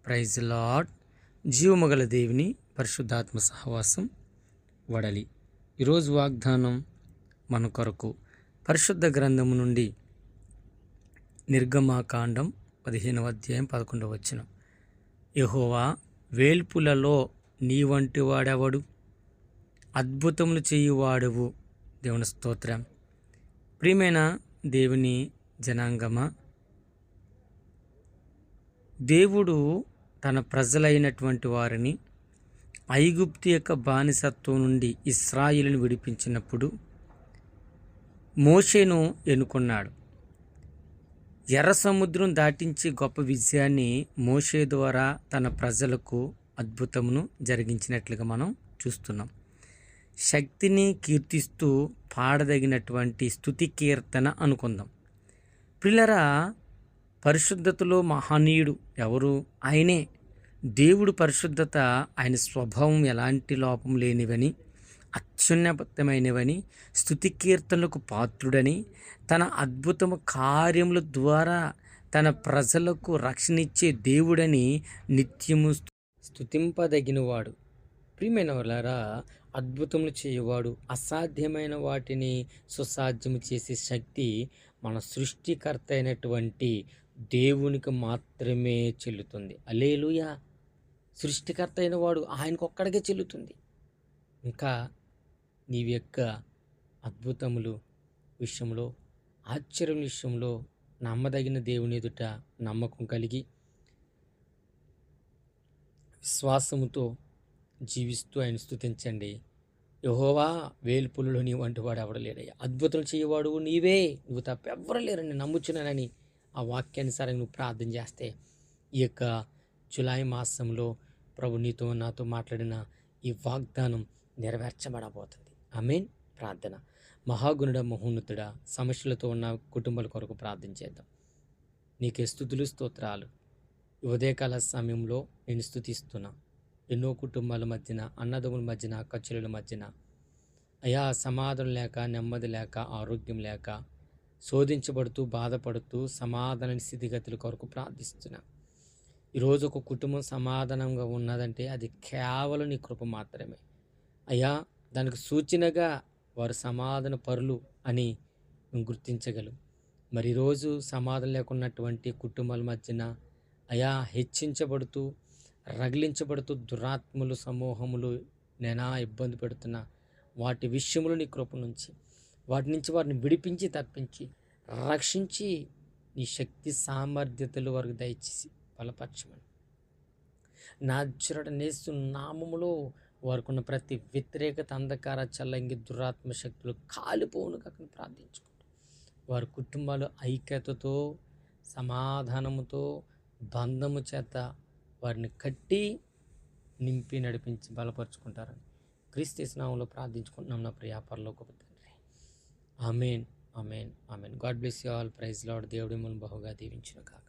Praise lord. జీవమగల దేవుని పరిశుద్ధాత్మ సహవాసం వడలి. ఈరోజు వాగ్దానం మన కొరకు పరిశుద్ధ గ్రంథము నుండి నిర్గమాకాండం 15వ అధ్యాయం 11వ వచనం. యెహోవా వేల్పులలో నీ వంటి వాడెవడు? అద్భుతములు చేయువాడవు. దేవుని స్తోత్రం. ప్రియమైన దేవుని జనాంగమా, దేవుడు తన ప్రజలైనటువంటి వారిని ఐగుప్తు యొక్క బానిసత్వం నుండి ఇశ్రాయేలును విడిపించినప్పుడు మోషేను ఎన్నుకున్నాడు. ఎర్ర సముద్రం దాటించి గొప్ప విజయాన్ని మోషే ద్వారా తన ప్రజలకు అద్భుతమును జరిగించినట్లుగా మనం చూస్తున్నాం. శక్తిని కీర్తిస్తూ పాడదగినటువంటి స్తుతి కీర్తన అనుకుందాం. ప్రియులారా, పరిశుద్ధతలో మహనీయుడు ఎవరు? ఆయనే. దేవుడు పరిశుద్ధత, ఆయన స్వభావం ఎలాంటి లోపం లేనివని, అత్యున్నతమైనవని, స్తుతి కీర్తనలకు పాత్రుడని, తన అద్భుతము కార్యముల ద్వారా తన ప్రజలకు రక్షణిచ్చే దేవుడని నిత్యము స్తుతింపదగినవాడు. ప్రియమైన వాళ్ళారా, అద్భుతములు చేయవాడు, అసాధ్యమైన వాటిని సుసాధ్యము చేసే శక్తి మన సృష్టికర్త అయినటువంటి దేవునికి మాత్రమే చెల్లుతుంది. హల్లెలూయా. సృష్టికర్త అయిన వాడు ఆయనకు ఒక్కడికే చెల్లుతుంది. ఇంకా నీవి యొక్క అద్భుతములు విషయంలో, ఆశ్చర్యం విషయంలో నమ్మదగిన దేవుని ఎదుట నమ్మకం కలిగి విశ్వాసముతో జీవిస్తూ ఆయన స్తుతించండి. యెహోవా వేల్పులలో నీ వంటి వాడు ఎవడు లేడయ్యా. అద్భుతం చేయవాడు నీవే, నువ్వు తప్ప ఎవ్వరు లేరని నమ్ముచున్నానని ఆ వాక్యానుసారంగా నువ్వు ప్రార్థన చేస్తే ఈ యొక్క జులై మాసంలో ప్రభు నీతో నాతో మాట్లాడిన ఈ వాగ్దానం నెరవేర్చబడబోతుంది. ఆమేన్. ప్రార్థన. మహాగుణుడ, మహోన్నతుడ, సమస్యలతో ఉన్న కుటుంబాల కొరకు ప్రార్థన చేద్దాం. నీకే స్తుతులు స్తోత్రాలు. ఈ ఉదయకాల సమయంలో నేను స్తుతిస్తున్నా. ఎన్నో కుటుంబాల మధ్యన, అన్నదమ్ముల మధ్యన, ఖర్చుల మధ్యన అయా సమాధానం లేక, నెమ్మది లేక, ఆరోగ్యం లేక, శోధించబడుతూ బాధపడుతూ సమాధాన స్థితిగతుల కొరకు ప్రార్థిస్తున్నా. ఈరోజు ఒక కుటుంబం సమాధానంగా ఉన్నదంటే అది కేవలం నీ కృప మాత్రమే అయ్యా. దానికి సూచనగా వారు సమాధాన పరులు అని మేము గుర్తించగలం. మరి ఈరోజు సమాధానం లేకున్నటువంటి కుటుంబాల మధ్యన అయా హెచ్చించబడుతూ, రగిలించబడుతూ దురాత్మలు సమూహములు నేనా ఇబ్బంది పెడుతున్న వాటి విషయంలో నీ కృప నుంచి, వాటి నుంచి వారిని విడిపించి, తప్పించి, రక్షించి నీ శక్తి సామర్థ్యతలు వారికి దయచేసి బలపరచమని నజరేయుడనేసు నామములో వారికి ఉన్న ప్రతి వ్యతిరేకత, అంధకార, చల్లంగి, దురాత్మ శక్తులు కాలిపోవును కాక ప్రార్థించుకుంటూ వారి కుటుంబాలు ఐక్యతతో, సమాధానముతో, బంధము చేత వారిని కట్టి నింపి నడిపించి బలపరుచుకుంటారని క్రీస్తు యేసు నామములో ప్రార్థించుకుంటున్నాం నా ప్రియ పరలోకపు తండ్రి. Amen, amen, amen. God bless you all. Praise Lord. దేవుడి మిమ్మల్ని బహుగా దీవించును కాక.